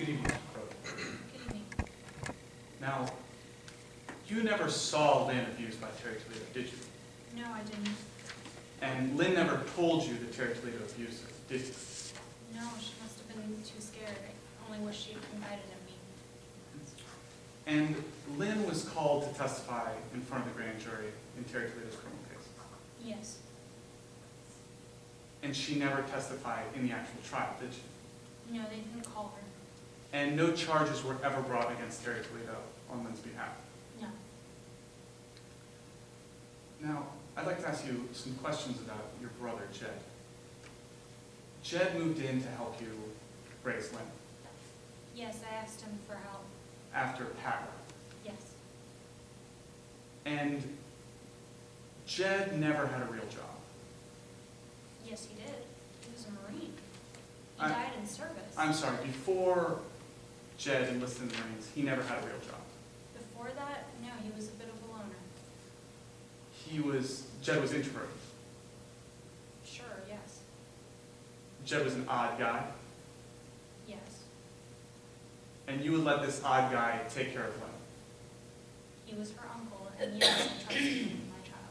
Good evening, Mr. Crowe. Good evening. Now, you never saw Lynn abused by Terry Toledo, did you? No, I didn't. And Lynn never told you that Terry Toledo abused her, did you? No, she must have been too scared. I only wish she had confided in me. And Lynn was called to testify in front of the grand jury in Terry Toledo's criminal case. Yes. And she never testified in the actual trial, did she? No, they didn't call her. And no charges were ever brought against Terry Toledo on Lynn's behalf. No. Now, I'd like to ask you some questions about your brother, Jed. Jed moved in to help you raise Lynn Yes, I asked him for help. after Pat left. Yes. And Jed never had a real job. Yes, he did. He was a Marine. He I- died in service. I'm sorry, before Jed enlisted in the Marines, he never had a real job. Before that, no, he was a bit of a loner. Jed was introverted. Sure, yes. Jed was an odd guy, Yes. and you would let this odd guy take care of Lynn. He was her uncle, and yes, I trusted him with my child.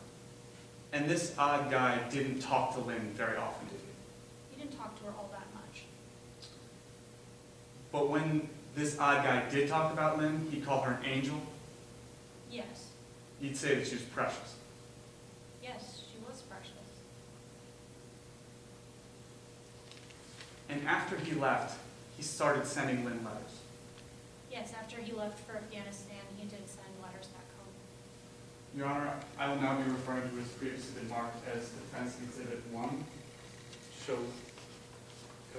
And this odd guy didn't talk to Lynn very often, did he? He didn't talk to her all that much. But when this odd guy did talk about Lynn, he'd call her an angel. Yes. He'd say that she was precious. Yes, she was precious. And after he left, he started sending Lynn letters. Yes, after he left for Afghanistan, he did send letters back home. Your Honor, I will now be referring to what has previously been marked as Defense Exhibit 1. Show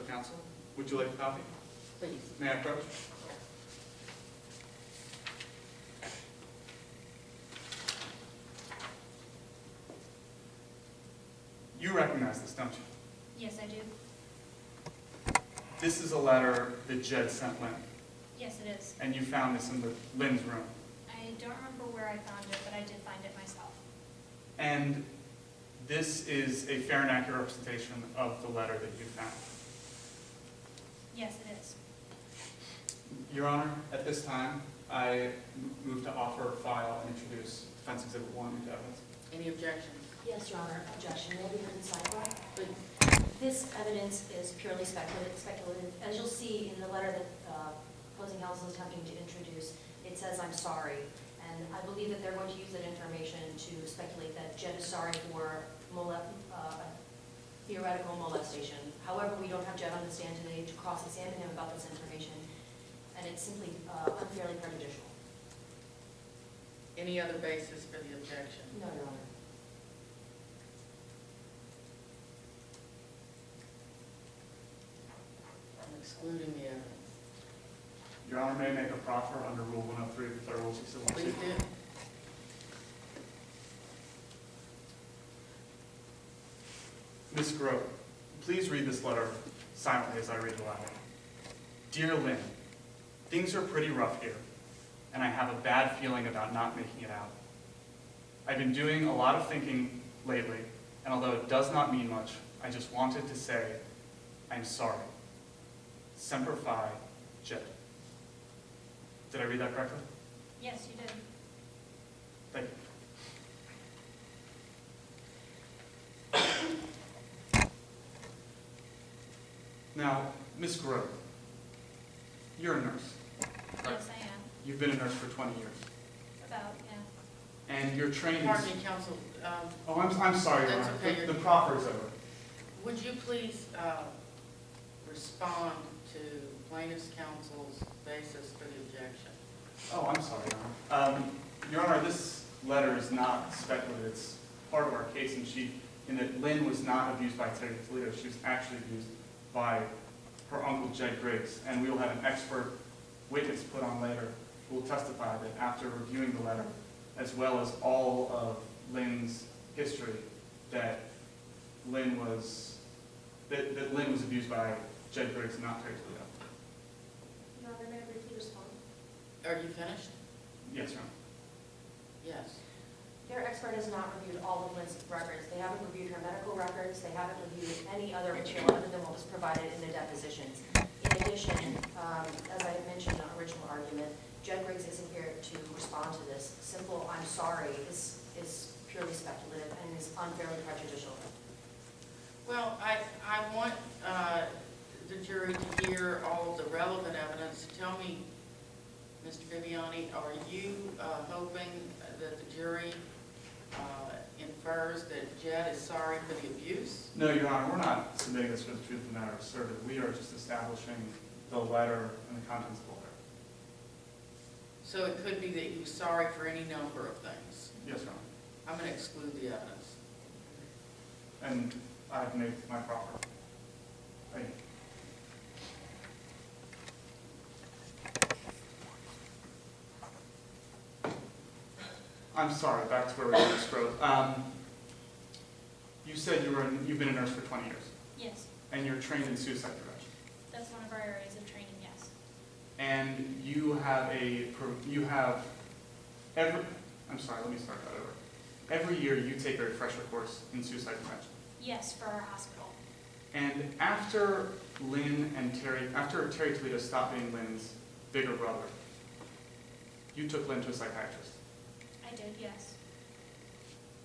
counsel. Would you like a copy? Please. May I approach? You recognize this, don't you? Yes, I do. This is a letter that Jed sent Lynn, Yes, it is. and you found this in Lynn's room. I don't remember where I found it, but I did find it myself. And this is a fair and accurate representation of the letter that you found. Yes, it is. Your Honor, at this time, I move to offer, file, and introduce Defense Exhibit 1 into evidence. Any objections? Yes, Your Honor, objection may be heard in sidebar. Please. This evidence is purely speculative. As you'll see in the letter that opposing counsel is attempting to introduce, it says, "I'm sorry." And I believe that they're going to use that information to speculate that Jed is sorry for theoretical molestation. However, we don't have Jed on the stand today to cross-examine him about this information, and it's simply unfairly prejudicial. Any other basis for the objection? No, Your Honor. I'm excluding the evidence. Your Honor may make a proffer under Rule 103 of the Federal Rules of Civil Please Procedure. do. Ms. Grote, please read this letter silently as I read it aloud. Dear Lynn, things are pretty rough here, and I have a bad feeling about not making it out. I've been doing a lot of thinking lately, and although it does not mean much, I just wanted to say I'm sorry. Semper Fi, Jed. Did I read that correctly? Yes, you did. Thank you. Now, Ms. Grote, you're a nurse. Yes, I am. You've been a nurse for 20 years. About, yeah. And you're trained Pardon me, counsel. Oh, I'm sorry, Your That's Honor. okay. The proffer is over. Would you please respond to plaintiff's counsel's basis for the objection? Oh, I'm sorry, Your Honor. Your Honor, this letter is not speculative. It's part of our case in chief in that Lynn was not abused by Terry Toledo. She was actually abused by her uncle, Jed Griggs. And we will have an expert witness put on later who will testify that after reviewing the letter, as well as all of Lynn's history, that Lynn was abused by Jed Griggs, not Terry Toledo. Your Honor, may I briefly respond? Are you finished? Yes, Your Honor. Yes. Their expert has not reviewed all of Lynn's records. They haven't reviewed her medical records. They haven't reviewed any other material other than what was provided in the depositions. In In addition, as I had mentioned in the original argument, Jed Griggs isn't here to respond to this. Simple, I'm sorry, is purely speculative and is unfairly prejudicial. Well, I want the jury to hear all of the relevant evidence. Tell me, Mr. Viviani, are you hoping that the jury infers that Jed is sorry for the abuse? No, Your Honor, we're not submitting this for the truth of the matter asserted. We are just establishing the letter and the contents of the letter. So it could be that he was sorry for any number of things. Yes, Your Honor. I'm going to exclude the evidence. And I've made my proper. Thank you. I'm sorry, back to where we were, Ms. Grove. You said you've been a nurse for 20 years, Yes, and you're trained in suicide prevention. that's one of our areas of training, yes. And I'm sorry, let me start that over. Every year you take a refresher course in suicide prevention. Yes, for our hospital. And after Terry Toledo stopped being Lynn's bigger brother, you took Lynn to a psychiatrist. I did, yes.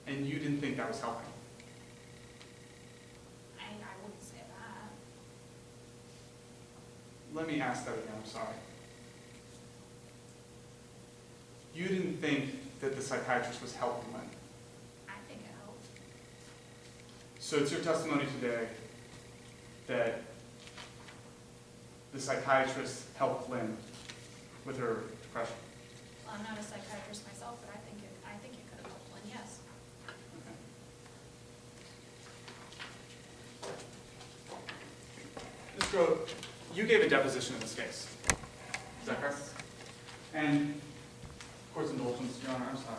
And you didn't think that was helping. I wouldn't say that. Let me ask that again, I'm sorry. You didn't think that the psychiatrist was helping Lynn. I think it helped. So it's your testimony today that the psychiatrist helped Lynn with her depression. Well, I'm not a psychiatrist myself, but I think it could have helped Lynn, yes. Okay. Ms. Grove, you gave a deposition in this case. Is that correct? Yes. And, court's indulgence, Your Honor, I'm sorry.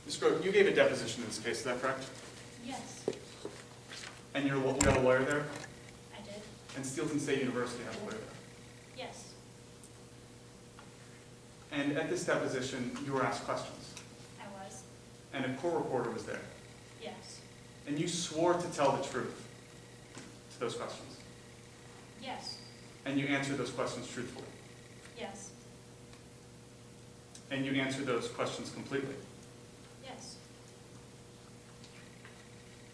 Ms. Grove, you gave a deposition in this case, is that correct? Yes, And you have a lawyer there? I did. And Steelton State University has a lawyer there? Yes, And at this deposition, you were asked questions, I was. and a court reporter was there. Yes, And you swore to tell the truth to those questions. yes, And you answered those questions truthfully. yes, And you answered those questions completely. yes.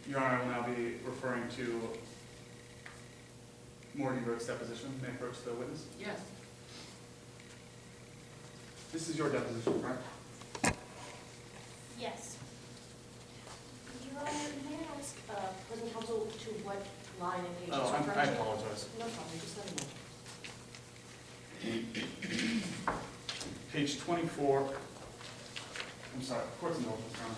Your Honor, I will now be referring to Morgan Brooks' deposition. May I approach the witness? Yes. This is your deposition, correct? Yes. Your Honor, may I ask, present counsel, to what line and page Oh, it's referring I to? apologize. No problem, just let me know. Page 24. I'm sorry, court's indulgence, Your Honor.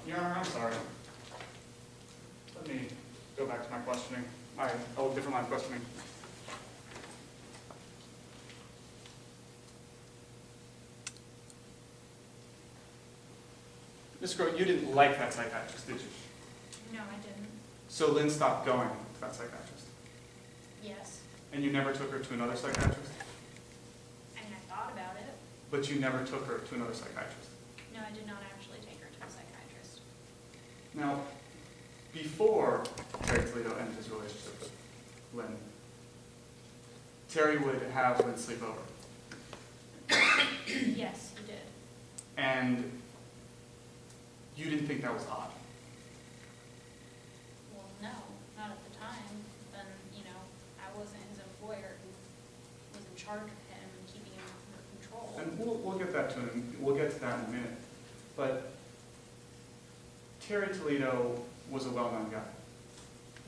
Your Honor, I'm sorry. Let me go back to my questioning. Different line of questioning. Ms. Grote, you didn't like that psychiatrist, did you? No, I didn't. So Lynn stopped going to that psychiatrist. Yes. And you never took her to another psychiatrist? I mean, I thought about it. But you never took her to another psychiatrist? No, I did not actually take her to a psychiatrist. Now, before Terry Toledo ended his relationship with Lynn, Terry would have Lynn sleep over. Yes, he did. And you didn't think that was odd? Well, no, not at the time. Then, I wasn't his employer who was in charge of him and keeping him under control. And we'll get that to that in a minute. But Terry Toledo was a well-known guy.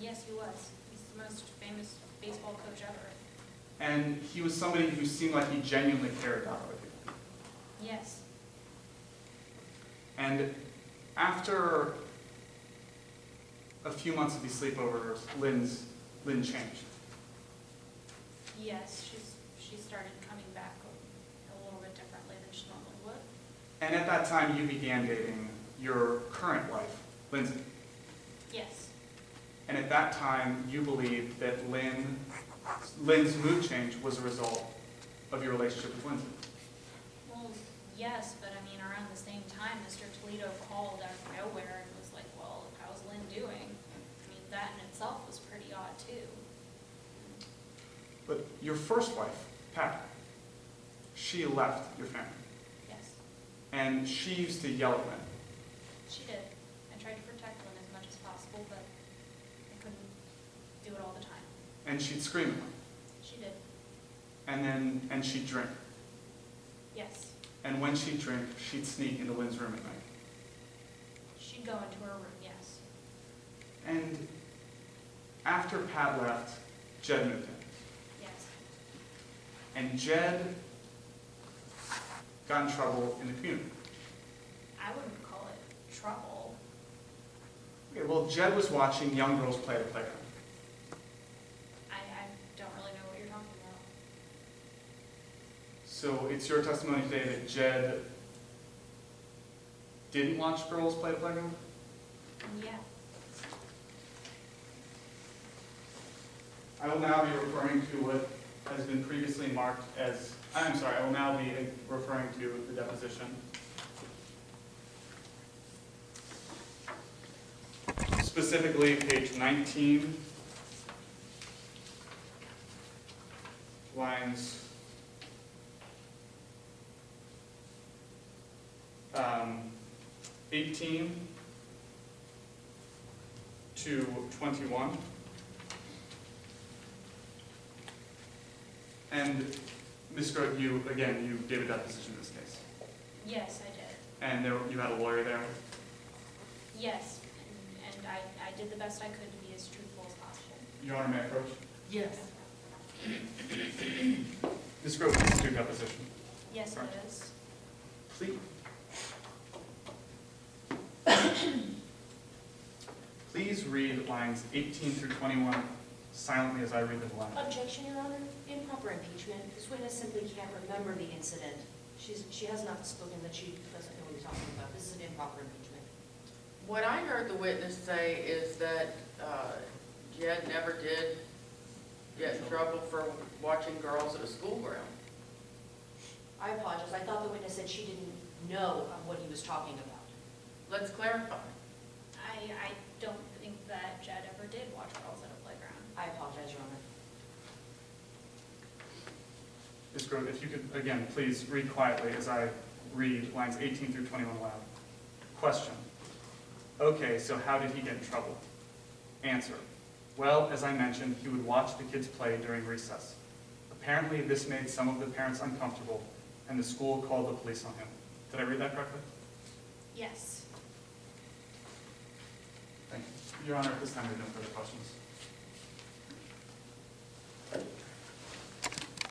Yes, he was. He's the most famous baseball coach ever. And he was somebody who seemed like he genuinely cared about other people. Yes, And after a few months of these sleepovers, Lynn changed. yes, she started coming back a little bit differently than she normally would. And at that time, you began dating your current wife, Lindsay. Yes, And at that time, you believed that Lynn's mood change was a result of your relationship with Lindsay. well, yes, but I mean, around the same time, Mr. Toledo called out of nowhere and was like, well, how's Lynn doing? I mean, that in itself was pretty odd too. But your first wife, Pat, she left your family. Yes, And she used to yell at Lynn. she did. I tried to protect Lynn as much as possible, but I couldn't do it all the time. And she'd scream at Lynn. She did, And she'd drink. yes. And when she'd drink, she'd sneak into Lynn's room at night. She'd go into her room, yes. And after Pat left, Jed moved in. Yes, And Jed got in trouble in the community. I wouldn't call it trouble. Okay, well, Jed was watching young girls play at the playground. I don't really know what you're talking about. So it's your testimony today that Jed didn't watch girls play at the playground? Yeah, I will now be referring to what has been previously marked as, I'm sorry, I will now be referring to the deposition. Specifically, page 19, lines 18 to 21. And Ms. Grote, you gave a deposition in this case. yes, I did. And you had a lawyer there? Yes, and I did the best I could to be as truthful as possible. Your Honor, may I approach? Yes. Ms. Grote, this is your deposition. Yes, Correct. it is. Please. Please read lines 18 through 21 silently as I read them aloud. Objection, Your Honor. Improper impeachment. This witness simply can't remember the incident. She has not spoken that she doesn't know what you're talking about. This is an improper impeachment. What I heard the witness say is that Jed never did get in trouble for watching girls at a school ground. I apologize. I thought the witness said she didn't know what he was talking about. Let's clarify. I don't think that Jed ever did watch girls at a playground. I apologize, Your Honor. Ms. Grote, if you could, again, please read quietly as I read lines 18 through 21 aloud. Question. Okay, so how did he get in trouble? Answer. Well, as I mentioned, he would watch the kids play during recess. Apparently, this made some of the parents uncomfortable, and the school called the police on him. Did I read that correctly? Yes. Thank you. Your Honor, at this time, we have no further questions.